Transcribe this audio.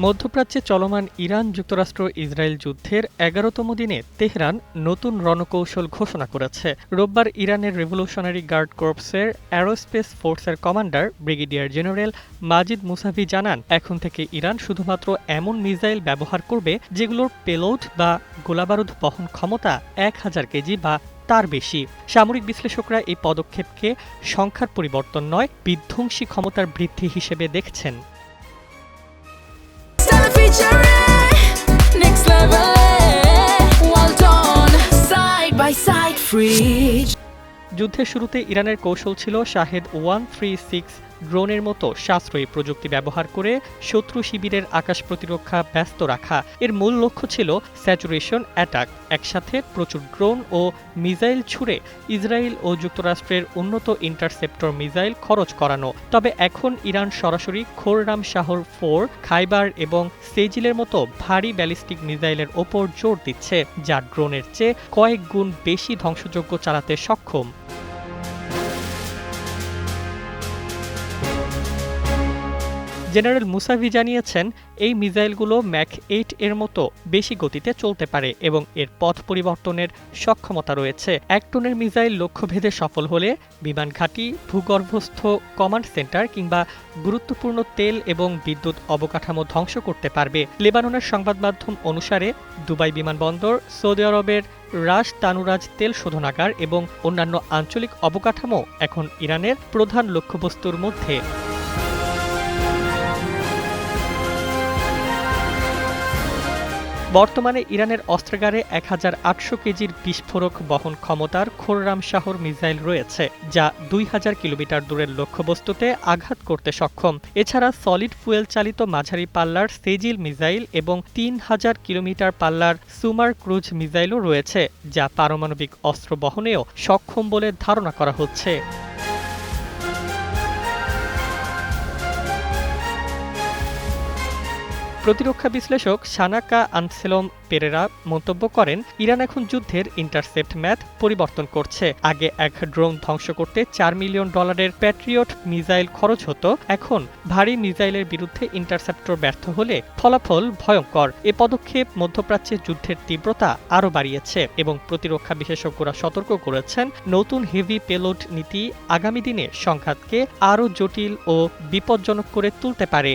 মধ্যপ্রাচ্যে চলমান ইরান যুক্তরাষ্ট্র ইসরায়েল যুদ্ধের ১১তম দিনে তেহরান নতুন রণকৌশল ঘোষণা করেছে। রোববার ইরানের রেভলিউশনারি গার্ড কর্পসের অ্যারোস্পেস ফোর্সের কমান্ডার ব্রিগেডিয়ার জেনারেল মাজিদ মুসাভি জানান, এখন থেকে ইরান শুধুমাত্র এমন মিসাইল ব্যবহার করবে যেগুলোর পেলোড বা গোলাবারুদ বহন ক্ষমতা ১,০০০ কেজি বা তার বেশি। সামরিক বিশ্লেষকরা এই পদক্ষেপকে সংখ্যার পরিবর্তন নয়, বিধ্বংসী ক্ষমতার বৃদ্ধি হিসেবে দেখছেন। যুদ্ধের শুরুতে ইরানের কৌশল ছিল শাহেদ 136 ড্রোনের মতো সাশ্রয়ী প্রযুক্তি ব্যবহার করে শত্রু শিবিরের আকাশ প্রতিরক্ষা ব্যস্ত রাখা। এর মূল লক্ষ্য ছিল স্যাচুরেশন অ্যাটাক, একসাথে প্রচুর ড্রোন ও মিসাইল ছুড়ে ইসরায়েল ও যুক্তরাষ্ট্রের উন্নত ইন্টারসেপ্টর মিসাইল খরচ করানো। তবে এখন ইরান সরাসরি খোররাম শাহর 4, খাইবার এবং সেজিলের মতো ভারী ব্যালিস্টিক মিসাইলের ওপর জোর দিচ্ছে, যা ড্রোনের চেয়ে কয়েক গুণ বেশি ধ্বংসযোগ্য চালাতে সক্ষম। জেনারেল মুসাভি জানিয়েছেন, এই মিসাইলগুলো ম্যাক 8 এর মতো বেশি গতিতে চলতে পারে এবং এর পথ পরিবর্তনের সক্ষমতা রয়েছে। 1 টনের মিসাইল লক্ষ্যভেদে সফল হলে বিমান ঘাঁটি, ভূগর্ভস্থ কমান্ড সেন্টার কিংবা গুরুত্বপূর্ণ তেল এবং বিদ্যুৎ অবকাঠামো ধ্বংস করতে পারবে। লেবাননের সংবাদ মাধ্যম অনুসারে দুবাই বিমানবন্দর, সৌদি আরবের রাস তানুরাজ তেল শোধনাগার এবং অন্যান্য আঞ্চলিক অবকাঠামো এখন ইরানের প্রধান লক্ষ্যবস্তুর মধ্যে। বর্তমানে ইরানের অস্ত্রাগারে ১,৮০০ কেজির বিস্ফোরক বহন ক্ষমতার খোররাম শাহর মিসাইল রয়েছে, যা ২,০০০ কিলোমিটার দূরের লক্ষ্যবস্তুতে আঘাত করতে সক্ষম। এছাড়া সলিড ফুয়েল চালিত মাঝারি পাল্লার সেজিল মিসাইল এবং ৩,০০০ কিলোমিটার পাল্লার সুমার ক্রুজ মিসাইলও রয়েছে, যা পারমাণবিক অস্ত্র বহনেও সক্ষম বলে ধারণা করা হচ্ছে। প্রতিরক্ষা বিশ্লেষক শানাকা আনসেলম পেরেরা মন্তব্য করেন, ইরান এখন যুদ্ধের ইন্টারসেপ্ট ম্যাথ পরিবর্তন করছে। আগে এক ড্রোন ধ্বংস করতে $4 মিলিয়ন প্যাট্রিয়ট মিসাইল খরচ হতো, এখন ভারী মিসাইলের বিরুদ্ধে ইন্টারসেপ্টর ব্যর্থ হলে ফলাফল ভয়ঙ্কর। এ পদক্ষেপ মধ্যপ্রাচ্যে যুদ্ধের তীব্রতা আরও বাড়িয়েছে এবং প্রতিরক্ষা বিশেষজ্ঞরা সতর্ক করেছেন, নতুন হেভি পেলোড নীতি আগামী দিনে সংঘাতকে আরও জটিল ও বিপজ্জনক করে তুলতে পারে।